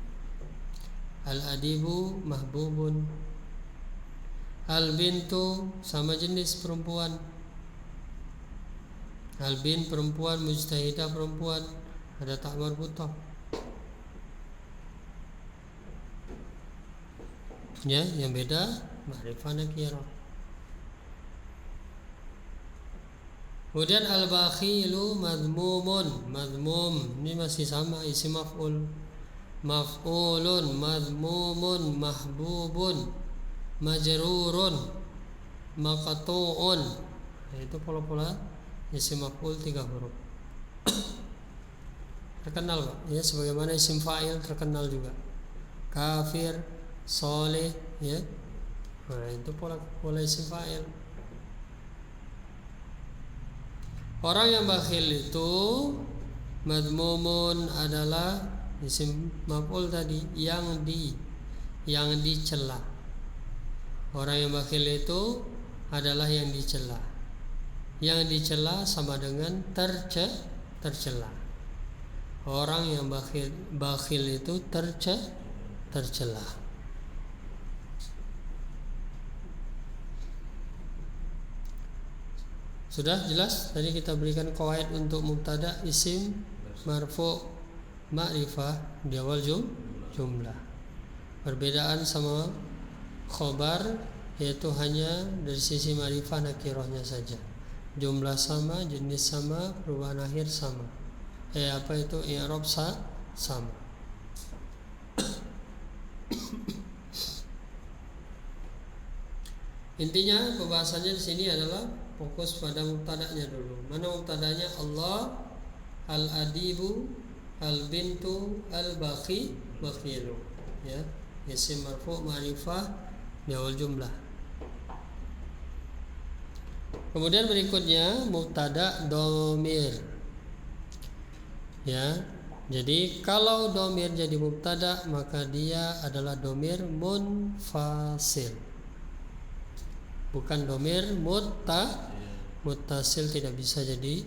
Al-adibu mahbubun. Al-bintu sama jenis perempuan. Al-bin perempuan, mujtahidah perempuan, ada tak marbutah. Ya, yang beda ma'rifah nakirah. Kemudian al-bakhilu madmum, ini masih sama isim maf'ul. Maf'ulun, madmumun, mahbubun, majrurun, maqtu'un. Nah, itu pola-pola isim maf'ul 3 huruf. Terkenal Pak, ya, sebagaimana isim fa'il terkenal juga. Kafir, soleh, ya. Nah, itu pola isim fa'il. Orang yang bakhil itu madmumun adalah isim maf'ul tadi yang dicela. Orang yang bakhil itu adalah yang dicela. Yang dicela sama dengan tercela. Orang yang bakhil itu tercela. Sudah jelas? Tadi kita berikan qawaid untuk mubtada, isim, marfu, ma'rifah di awal jumlah. Perbedaan sama khobar yaitu hanya dari sisi ma'rifah nakirahnya saja. Jumlah sama, jenis sama, perubahan akhir sama. I'rab sama. Intinya pembahasannya di sini adalah fokus pada mubtada'nya dulu. Mana mubtada'nya? Allah, al-adibu, al-bintu, bakhilu. Ya, isim marfu' ma'rifah di awal jumlah. Kemudian berikutnya mubtada' dhamir. Ya. Jadi kalau dhamir jadi mubtada' maka dia adalah dhamir munfasil. Bukan dhamir muttasil, tidak bisa jadi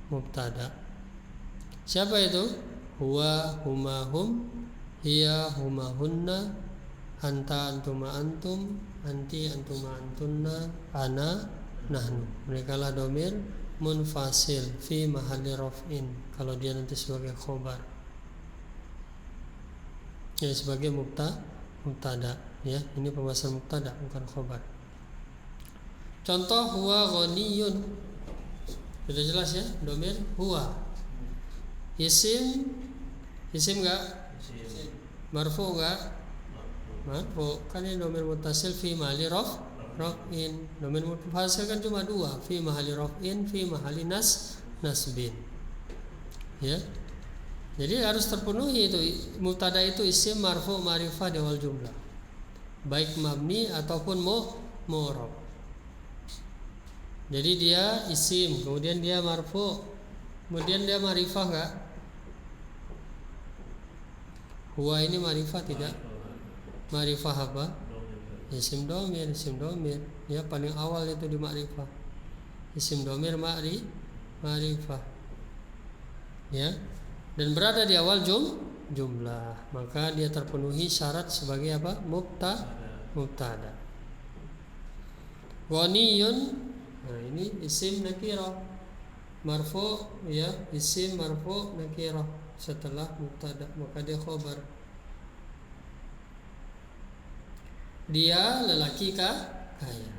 mubtada. Siapa itu? Huwa, huma, hum, hiya, huma, hunna, anta, antuma, antum, anti, antuma, antunna, ana, nahnu. Mereka lah dhamir munfasil fi mahalli raf'in kalau dia nanti sebagai khobar. Ya, sebagai mubtada, ya. Ini pembahasan mubtada bukan khobar. Contoh huwa ghaniyun. Sudah jelas ya, dhamir huwa. Isim enggak? Marfu enggak? Marfu. Kan ini dhamir muttasil fi mahalli raf'in. Dhamir muttasil kan cuma dua, fi mahalli raf'in, fi mahalli nasbin. Ya. Jadi harus terpenuhi itu mubtada itu isim marfu ma'rifah di awal jumlah. Baik mabni ataupun mu'rab. Jadi dia isim, kemudian dia marfu, kemudian dia ma'rifah enggak? Huwa ini ma'rifah tidak? Ma'rifah apa? Isim dhamir. Ya, paling awal itu di ma'rifah. Isim dhamir ma'rifah. Ya. Dan berada di awal jumlah, maka dia terpenuhi syarat sebagai apa? Mubtada. Ghaniyun. Nah, ini isim nakirah marfu, ya, isim marfu nakirah setelah mubtada, maka dia khobar. Dia lelaki kaya.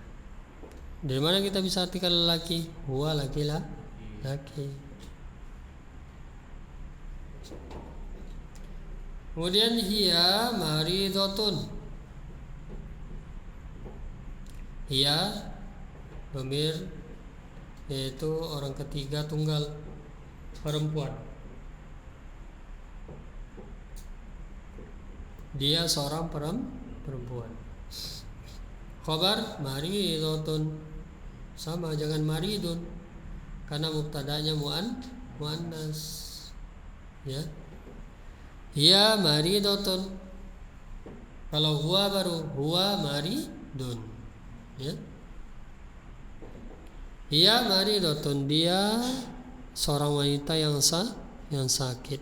Dari mana kita bisa artikan lelaki? Huwa laki. Kemudian hiya maridatun. Hiya dhamir yaitu orang ketiga tunggal, perempuan. Dia seorang perempuan. Khabar maridatun. Sama, jangan maridun karena mubtada'nya muannas. Ya. Hiya maridatun. Kalau huwa baru huwa maridun. Ya. Hiya maridatun, dia seorang wanita yang sakit.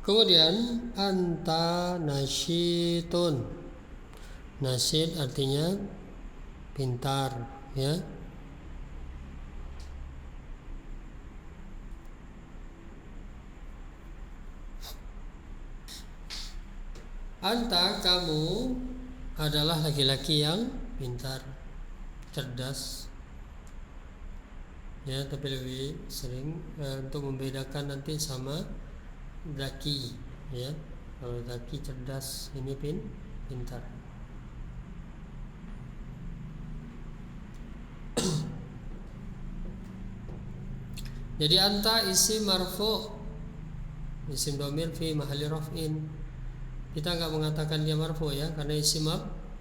Kemudian anta nasyitun. Nasyid artinya pintar, ya. Anta, kamu adalah laki-laki yang pintar, cerdas. Ya, tapi lebih sering untuk membedakan nanti sama zaki, ya. Kalau zaki cerdas, ini pintar. Jadi anta isim marfu Isim domir fi mahalli raf'in. Kita nggak mengatakan dia marfu ya, karena isim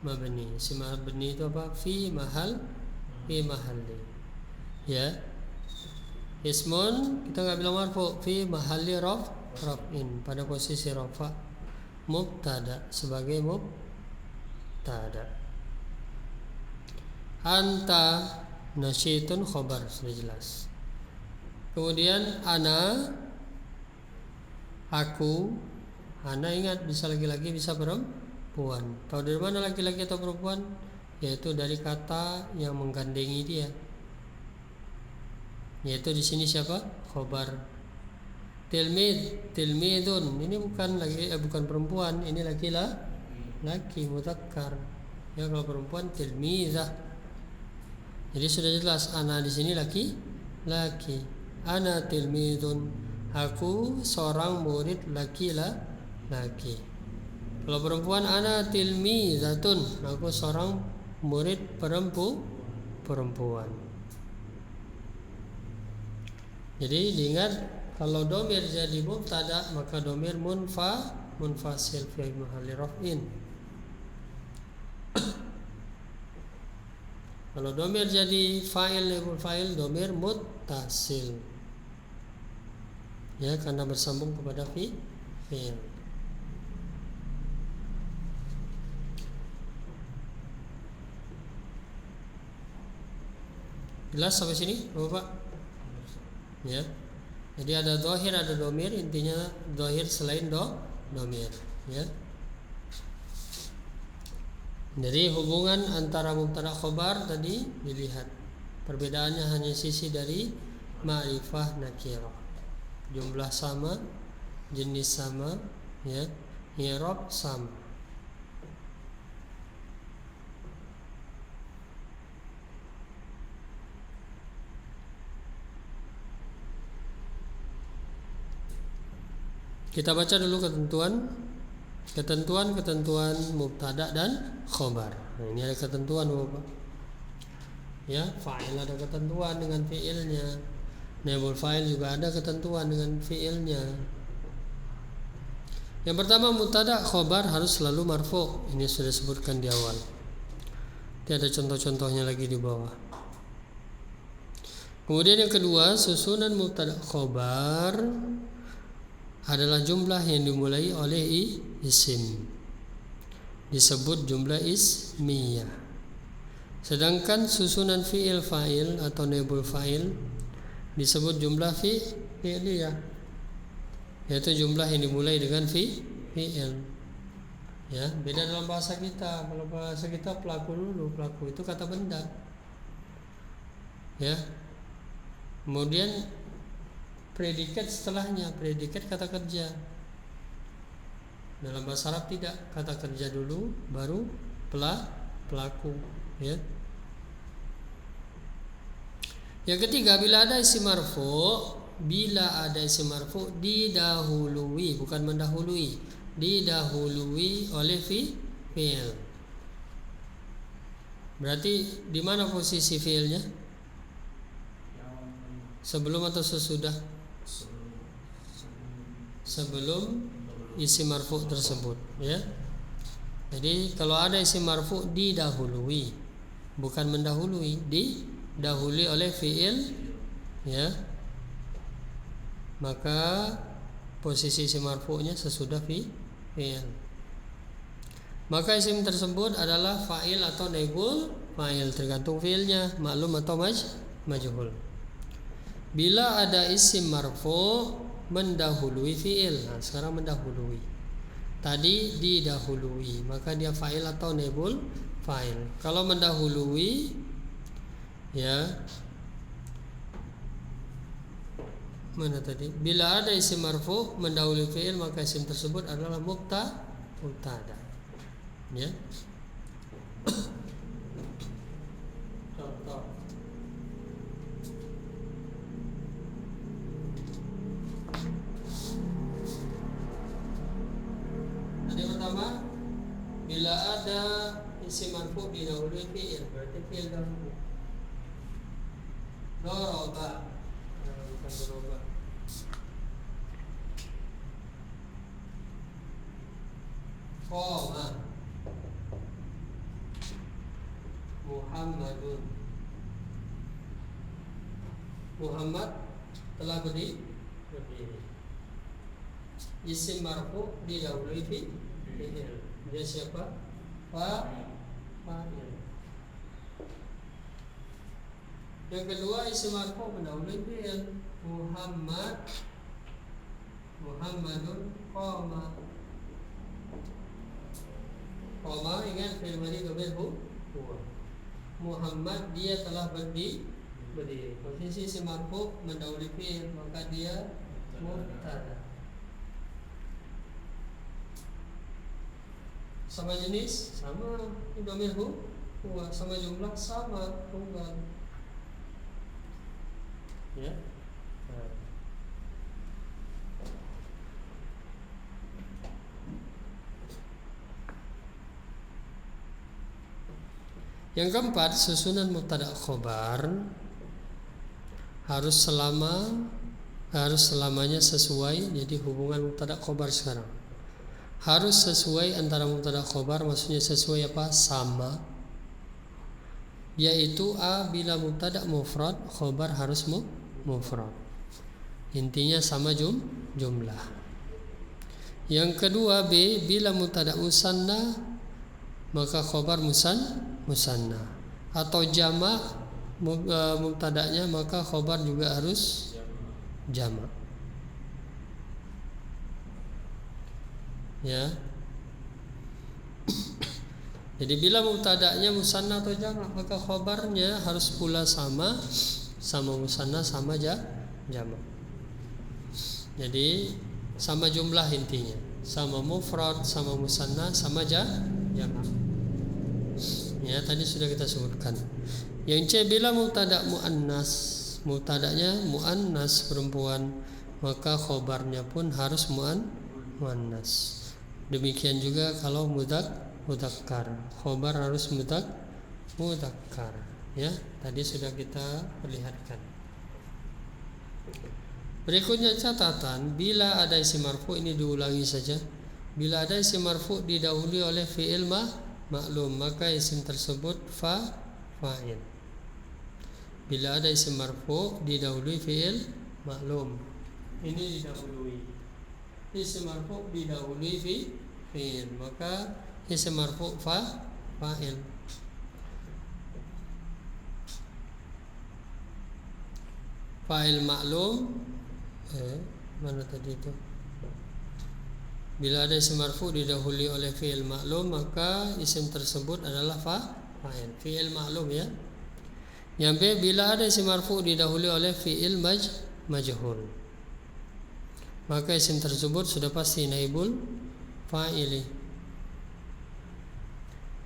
mabni. Isim mabni itu apa? Fi mahalli. Ya. Ismun kita nggak bilang marfu, fi mahalli raf'in, pada posisi rafa. Mubtada, sebagai mubtada. Anta nasyitun khobar, sudah jelas. Kemudian ana, aku. Ana ingat bisa laki-laki bisa perempuan. Tahu dari mana laki-laki atau perempuan? Yaitu dari kata yang menggandengi dia. Yaitu di sini siapa? Khobar. Tilmidun. Ini bukan perempuan, ini laki mudzakkar. Ya, kalau perempuan tilmizah. Jadi sudah jelas ana di sini laki. Ana tilmidun. Aku seorang murid laki. Kalau perempuan ana tilmizatun, aku seorang murid perempuan. Jadi diingat, kalau domir jadi mubtada maka domir munfasil fi mahalli raf'in. Kalau domir jadi fa'il domir muttasil. Ya, karena bersambung kepada fi'il. Jelas sampai sini, Bapak? Ya. Jadi ada dhahir, ada domir, intinya dhahir selain domir, ya. Jadi hubungan antara mubtada khobar tadi dilihat. Perbedaannya hanya sisi dari ma'rifah nakirah. Jumlah sama, jenis sama, ya. I'rab sama. Kita baca dulu ketentuan mubtada dan khobar. Nah, ini ada ketentuan Bapak. Ya, fa'il ada ketentuan dengan fi'ilnya. Naibul fa'il juga ada ketentuan dengan fi'ilnya. Yang pertama, mubtada khobar harus selalu marfu. Ini sudah disebutkan di awal. Tidak ada contoh-contohnya lagi di bawah. Kemudian yang kedua, susunan mubtada khobar adalah jumlah yang dimulai oleh isim, disebut jumlah ismiyah. Sedangkan susunan fi'il fa'il atau naibul fa'il disebut jumlah fi'liyah, yaitu jumlah yang dimulai dengan fi'il. Ya, beda dalam bahasa kita. Kalau bahasa kita pelaku itu kata benda. Ya. Kemudian predikat setelahnya, predikat kata kerja. Dalam bahasa Arab tidak, kata kerja dulu baru pelaku, ya. Yang ketiga, bila ada isim marfu didahului, bukan mendahului, didahului oleh fi'il. Berarti di mana posisi fi'ilnya? Sebelum atau sesudah? Sebelum isim marfu tersebut, ya. Jadi kalau ada isim marfu didahului, bukan mendahului, didahului oleh fi'il, ya, maka posisi isim marfu'nya sesudah fi'il. Maka isim tersebut adalah fa'il atau naibul fa'il, tergantung fi'ilnya, maklum atau majhul. Bila ada isim marfu mendahului fi'il. Nah, sekarang mendahului. Tadi didahului, maka dia fa'il atau naibul fa'il. Kalau mendahului, ya, mana tadi? Bila ada isim marfu mendahului fi'il, maka isim tersebut adalah mubtada. Ya. Contoh. Tadi pertama, bila ada isim marfu didahului fi'il, berarti fi'il dahulu. Doroba, bukan doroba. Qama Muhammadun. Muhammad telah berdiri. Isim marfu didahului fi'il. Dia siapa? Fa'il. Yang kedua isim marfu mendahului fi'il. Muhammadun qama. Qama ingat fi'il madhi dhamir huwa. Muhammad dia telah berdiri. Posisi isim marfu mendahului fi'il, maka dia mubtada. Sama jenis, sama dhamir huwa, sama jumlah, sama tunggal. Ya. Yang keempat, susunan mubtada khobar harus selamanya sesuai. Jadi hubungan mubtada khobar sekarang harus sesuai antara mubtada khobar, maksudnya sesuai apa? Sama. Yaitu A bila mubtada mufrad, khobar harus mufrad. Intinya sama jumlah. Yang kedua B bila mubtada musanna, maka khobar musanna. Atau jamak mubtada'nya, maka khobar juga harus jamak. Ya. Jadi bila mubtada'nya musanna atau jamak, maka khobarnya harus pula sama musanna sama jamak. Jadi sama jumlah intinya, sama mufrad, sama musanna, sama jamak. Ya, tadi sudah kita sebutkan. Yang C bila mubtada muannas, mubtada'nya muannas perempuan, maka khobarnya pun harus muannas. Demikian juga kalau mudzakkar, khobar harus mudzakkar. Ya, tadi sudah kita perlihatkan. Berikutnya catatan, bila ada isim marfu, ini diulangi saja. Bila ada isim marfu didahului oleh fi'il maklum, maka isim tersebut fa'il. Bila ada isim marfu didahului fi'il maklum, ini didahului. Isim marfu didahului fi'il, maka isim marfu fa'il. Fa'il maklum, mana tadi itu? Bila ada isim marfu didahului oleh fi'il maklum, maka isim tersebut adalah fa'il. Fi'il maklum ya. Yang B bila ada isim marfu didahului oleh fi'il majhul, maka isim tersebut sudah pasti naibul fa'ili.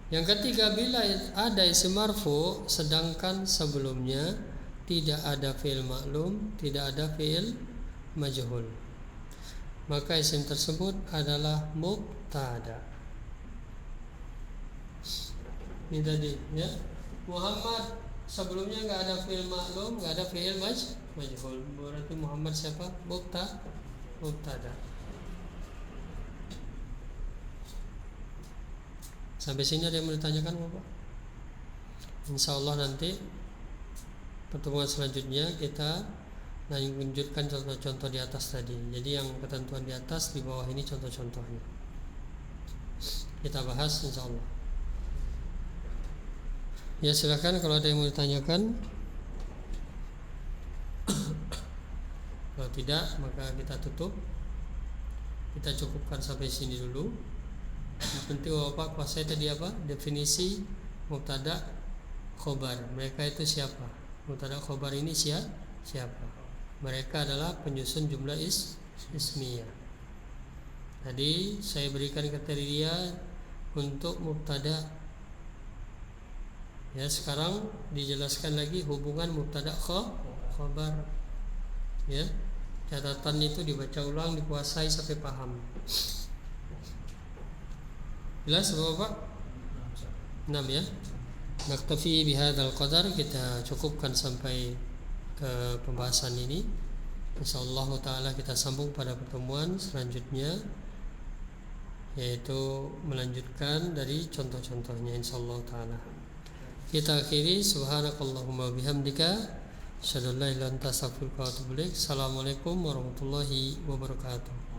Yang ketiga, bila ada isim marfu sedangkan sebelumnya tidak ada fi'il maklum, tidak ada fi'il majhul, maka isim tersebut adalah mubtada. Ini tadi ya. Muhammad sebelumnya enggak ada fi'il maklum, enggak ada fi'il majhul. Berarti Muhammad siapa? Mubtada. Sampai sini ada yang mau ditanyakan, Bapak? Insyaallah nanti pertemuan selanjutnya kita lanjutkan contoh-contoh di atas tadi. Jadi yang ketentuan di atas, di bawah ini contoh-contohnya kita bahas insyaallah. Ya, silakan kalau ada yang mau ditanyakan. Kalau tidak, maka kita tutup. Kita cukupkan sampai sini dulu. Yang penting Bapak kuasai tadi apa? Definisi mubtada khobar. Mereka itu siapa? Mubtada khobar ini siapa? Mereka adalah penyusun jumlah ismiyah. Tadi saya berikan kriteria untuk mubtada. Ya, sekarang dijelaskan lagi hubungan mubtada khobar. Ya, catatan itu dibaca ulang, dikuasai sampai paham. Jelas Bapak? 6 ya. Naktafi bihadzal qadar, kita cukupkan sampai ke pembahasan ini. Insyaallah taala kita sambung pada pertemuan selanjutnya yaitu melanjutkan dari contoh-contohnya insyaallah taala. Kita akhiri subhanakallahumma bihamdika asyhadu an la ilaha illa anta astaghfiruka wa atubu ilaik. Assalamualaikum warahmatullahi wabarakatuh.